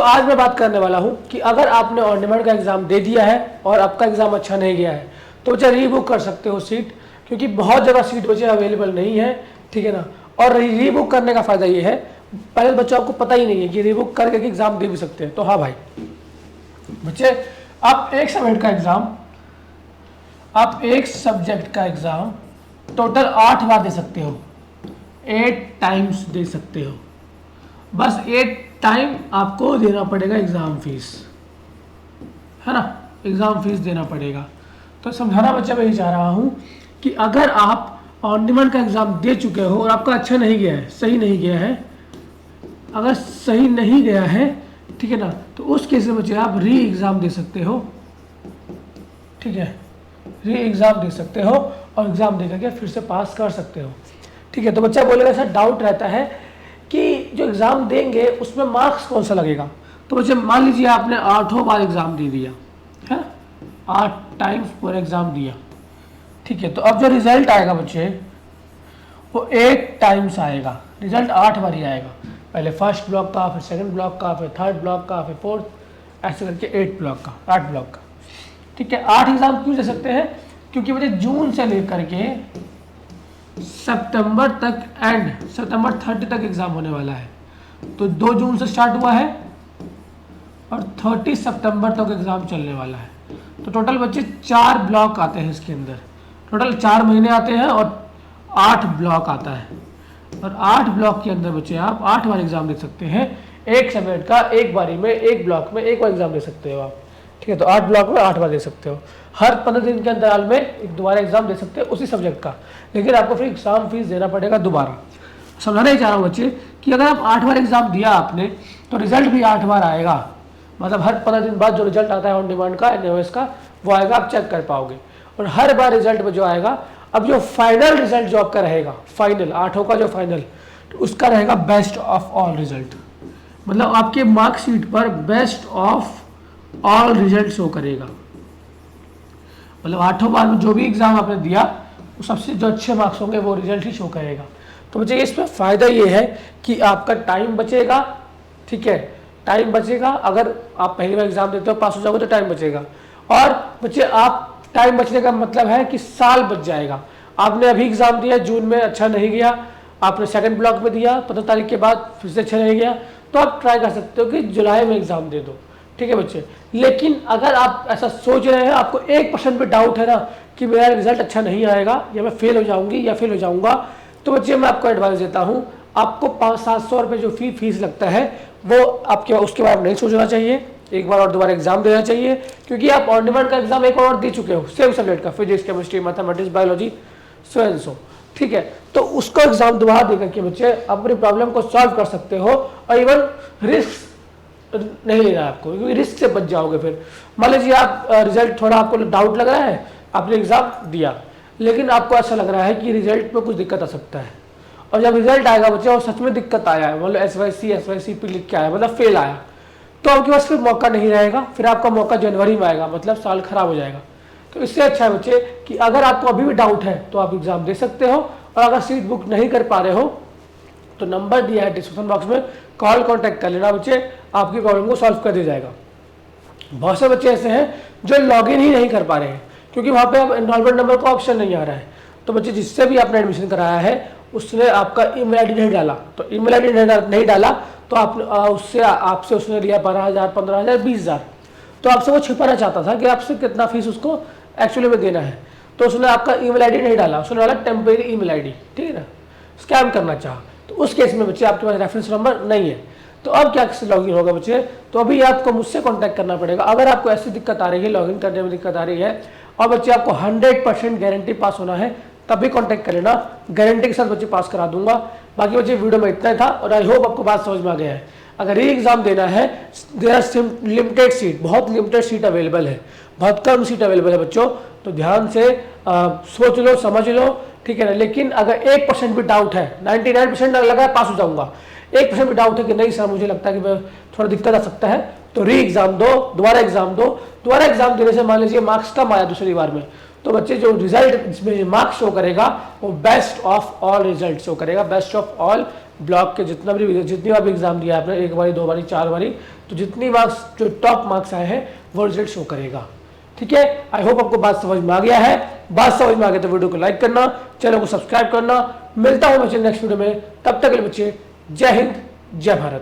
बच्चों आज मैं बात करने वाला हूं कि अगर आपने ऑन डिमांड का एग्जाम दे दिया है और आपका एग्जाम अच्छा नहीं गया है तो बच्चा रीबुक कर सकते हो सीट, क्योंकि बहुत जगह सीट बच्चे अवेलेबल नहीं है, ठीक है ना। और रीबुक करने का फायदा ये है, पहले बच्चों आपको पता ही नहीं है कि रीबुक करके एग्जाम दे भी सकते हैं। तो हाँ भाई बच्चे, आप एक सब्जेक्ट का एग्जाम टोटल 8 बार दे सकते हो, 8 टाइम्स दे सकते हो। बस 8 टाइम आपको देना पड़ेगा एग्जाम फीस, है ना, एग्जाम फीस देना पड़ेगा। तो समझाना बच्चा मैं ये चाह रहा हूँ कि अगर आप ऑन डिमांड का एग्जाम दे चुके हो और आपका अच्छा नहीं गया है, सही नहीं गया है, अगर सही नहीं गया है, ठीक है ना, तो उस केस में बच्चे आप री एग्ज़ाम दे सकते हो, ठीक है, री एग्ज़ाम दे सकते हो और एग्ज़ाम दे करके फिर से पास कर सकते हो, ठीक है। तो बच्चा बोलेगा सर डाउट रहता है कि जो एग्ज़ाम देंगे उसमें मार्क्स कौन सा लगेगा। तो बच्चे मान लीजिए आपने 8 बार एग्ज़ाम दे दिया है, 8 टाइम्स पूरा एग्ज़ाम दिया, ठीक है। तो अब जो रिजल्ट आएगा बच्चे वो 8 टाइम्स आएगा, रिजल्ट 8 बार ही आएगा। पहले फर्स्ट ब्लॉक का, फिर सेकंड ब्लॉक का, फिर थर्ड ब्लॉक का, फिर फोर्थ, ऐसे करके 8 ब्लॉक का, ठीक है। 8 एग्जाम क्यों दे सकते हैं, क्योंकि मुझे जून से लेकर के सितंबर तक, सितंबर 30 तक एग्जाम होने वाला है। तो 2 जून से स्टार्ट हुआ है और 30 सितंबर तक एग्जाम चलने वाला है। तो टोटल बच्चे 4 ब्लॉक आते हैं इसके अंदर, टोटल 4 महीने आते हैं और 8 ब्लॉक आता है। और 8 ब्लॉक के अंदर बच्चे आप 8 बार एग्जाम दे सकते हैं, एक सब्जेक्ट का एक बारी में, एक ब्लॉक में एक बार एग्जाम दे सकते हो आप, ठीक है। तो 8 ब्लॉक में 8 बार दे सकते हो, हर 15 दिन के अंतराल में एक दोबारा एग्जाम दे सकते हो उसी सब्जेक्ट का, लेकिन आपको फिर एग्जाम फीस देना पड़ेगा दोबारा। समझाना ही चाह रहा हूँ बच्चे कि अगर आप 8 बार एग्जाम दिया आपने तो रिजल्ट भी 8 बार आएगा, मतलब हर 15 दिन बाद जो रिजल्ट आता है ऑन डिमांड का, एनओएस का, वो आएगा, आप चेक कर पाओगे। और हर बार रिजल्ट में जो आएगा, अब जो फाइनल रिजल्ट जो आपका रहेगा, फाइनल 8 का जो फाइनल, तो उसका रहेगा बेस्ट ऑफ ऑल रिजल्ट, मतलब आपके मार्कशीट पर best of all result show करेगा। मतलब 8 बार में जो भी एग्जाम आपने दिया वो सबसे जो अच्छे मार्क्स होंगे वो रिजल्ट ही शो करेगा। तो बच्चे इसमें फ़ायदा ये है कि आपका टाइम बचेगा, ठीक है, टाइम बचेगा। अगर आप पहली बार एग्जाम देते हो पास हो जाओगे तो टाइम बचेगा, और बच्चे आप टाइम बचने का मतलब है कि साल बच जाएगा। आपने अभी एग्जाम दिया, जून में अच्छा नहीं गया, आपने सेकंड ब्लॉक में दिया, 15 तारीख के बाद फिर से अच्छा नहीं गया, तो आप ट्राई कर सकते हो कि जुलाई में एग्जाम दे दो, ठीक है बच्चे। लेकिन अगर आप ऐसा सोच रहे हैं, आपको 1% भी डाउट है ना कि मेरा रिजल्ट अच्छा नहीं आएगा या मैं फेल हो जाऊंगी या फेल हो जाऊंगा, तो बच्चे मैं आपको एडवाइस देता हूँ, आपको 500-700 रुपये जो फीस लगता है वो आपके उसके बारे में नहीं सोचना चाहिए, एक बार और दोबारा एग्जाम देना चाहिए, क्योंकि आप ऑन डिमांड का एग्जाम एक और दे चुके हो सेम सब्जेक्ट का, physics, chemistry, mathematics, biology, so and so, ठीक है। तो उसको एग्जाम दोबारा देकर के बच्चे अपनी प्रॉब्लम को सॉल्व कर सकते हो, और इवन रिस्क नहीं लेना है आपको, क्योंकि रिस्क से बच जाओगे। फिर मान लीजिए आप रिजल्ट थोड़ा आपको डाउट लग रहा है, आपने एग्जाम दिया लेकिन आपको ऐसा लग रहा है कि रिजल्ट में कुछ दिक्कत आ सकता है, और जब रिजल्ट आएगा बच्चे और सच में दिक्कत आया है, मतलब SYC पे लिख के आया, मतलब फेल आया, तो आपके पास फिर मौका नहीं रहेगा, फिर आपका मौका जनवरी में आएगा, मतलब साल खराब हो जाएगा। तो इससे अच्छा है बच्चे कि अगर आपको अभी भी डाउट है तो आप एग्जाम दे सकते हो, और अगर सीट बुक नहीं कर पा रहे हो तो नंबर दिया है डिस्क्रिप्शन बॉक्स में, कॉल कॉन्टैक्ट कर लेना बच्चे, आपकी प्रॉब्लम को सॉल्व कर दिया जाएगा। बहुत से बच्चे ऐसे हैं जो लॉगिन ही नहीं कर पा रहे हैं, क्योंकि वहाँ पे अब एनरोलमेंट नंबर का ऑप्शन नहीं आ रहा है। तो बच्चे जिससे भी आपने एडमिशन कराया है उसने आपका ईमेल आईडी नहीं डाला, तो ईमेल आईडी नहीं डाला तो आपसे उसने लिया 12,000, 15,000, 20,000, तो आपसे वो छिपाना चाहता था कि आपसे कितना फीस उसको एक्चुअली में देना है, तो उसने आपका ईमेल आईडी नहीं डाला, उसने डाला टेम्परेरी ईमेल आईडी, ठीक है ना, स्कैम करना चाहा। तो उस केस में बच्चे आपके पास रेफरेंस नंबर नहीं है, तो अब क्या लॉगिन होगा बच्चे, तो अभी आपको मुझसे कांटेक्ट करना पड़ेगा। अगर आपको ऐसी दिक्कत आ रही है, लॉगिन करने में दिक्कत आ रही है, और बच्चे आपको 100% गारंटी पास होना है, तभी कांटेक्ट कर लेना, गारंटी के साथ बच्चे पास करा दूंगा। बाकी बच्चे वीडियो में इतना था, और आई होप आपको बात समझ में आ गया है। अगर री एग्जाम देना है, देयर आर लिमिटेड सीट, बहुत लिमिटेड सीट अवेलेबल है, बहुत कम सीट अवेलेबल है बच्चों, तो ध्यान से सोच लो, समझ लो, ठीक है ना। लेकिन अगर 1% भी डाउट है, 99% लगा है पास हो जाऊंगा, 1% भी डाउट है कि नहीं सर मुझे लगता है कि मैं थोड़ा दिक्कत आ सकता है, तो री एग्जाम दो, दोबारा एग्जाम दो। दोबारा एग्जाम देने से मान लीजिए मार्क्स कम आया दूसरी बार में, तो बच्चे जो रिजल्ट इसमें मार्क्स शो करेगा वो best of all result show करेगा, बेस्ट ऑफ ऑल ब्लॉक के जितनी बार भी एग्जाम दिया आपने, 1 बारी, 2 बारी, 4 बारी, तो जितनी मार्क्स जो टॉप मार्क्स आए हैं वो रिजल्ट शो करेगा। ठीक है, आई होप आपको बात समझ में आ गया है। बात समझ में आ गया तो वीडियो को लाइक करना, चैनल को सब्सक्राइब करना। मिलता हूं बच्चे नेक्स्ट वीडियो में, तब तक के लिए बच्चे जय हिंद जय भारत।